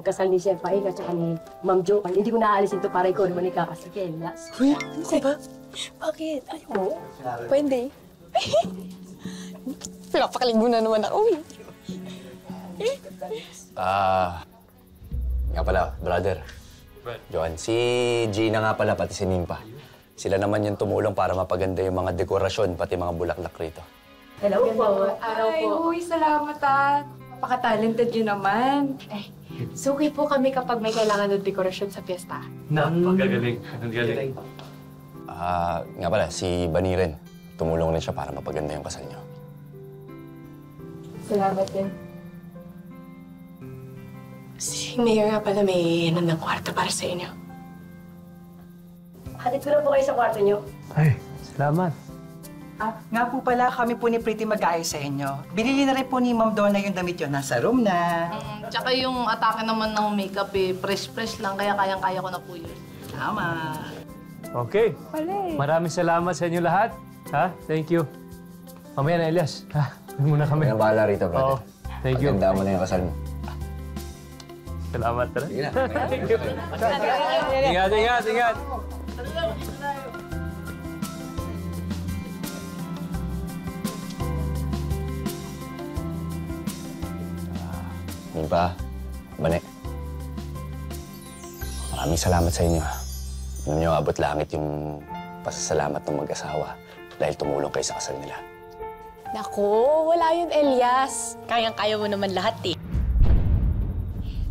kasal ni Chef Aik at saka ni Ma'am Jo. Hindi ko naaalisin to para ikaw naman ikakasal kay Elias. Uy, ano ka ba? Bakit? Ayaw mo? Pwede. Pinapakalig mo na naman ako eh. Nga pala, brother. Johan, si Gina nga pala, pati si Nimpa. Sila naman yung tumulong para mapaganda yung mga dekorasyon, pati mga bulaklak rito. Hello po. Araw po. Uy, salamat ah. Napaka-talented nyo naman. Suki po kami kapag may kailangan ng dekorasyon sa piyesta. Napakagaling. Ang galing. Nga pala, si Bani rin. Tumulong rin siya para mapaganda yung kasal niyo. Salamat din. Si Mayor nga pala may ng kwarto para sa inyo. Hatid ko na po kayo sa kwarto niyo. Ay, salamat. Nga po pala, kami po ni Pretty mag-aayos sa inyo. Binili na rin po ni Ma'am Donna yung damit yun. Nasa room na. Tsaka yung atake naman ng makeup fresh lang, kaya kayang-kaya ko na po yun. Tama. Okay. Maraming salamat sa inyo lahat. Ha? Thank you. Mamaya na, Elias. Ha? Huwag muna kami. Kaya bahala rito, brother. Oo. Thank you. Paganda mo na yung kasal mo. Salamat talaga. Sige na. Thank you. Ingat. Nimpa, Bane. Maraming salamat sa inyo. Alam niyo, abot langit yung pasasalamat ng mag-asawa dahil tumulong kayo sa kasal nila. Naku, wala yun, Elias. Kayang-kaya mo naman lahat eh.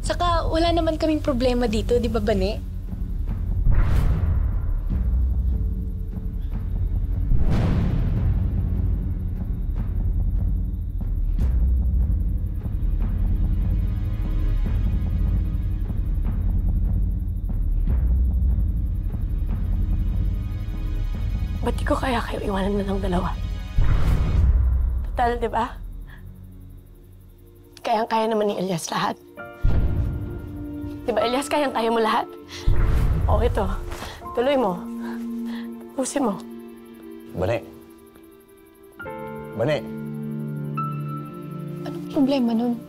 Saka wala naman kaming problema dito, di ba, Bane? Ba't di ko kaya kayo iwanan na lang dalawa? Total, di ba? Kayang-kaya naman ni Elias lahat. Di ba, Elias, kayang-kaya mo lahat? O, ito. Tuloy mo. Tapusin mo. Bane. Anong problema nun?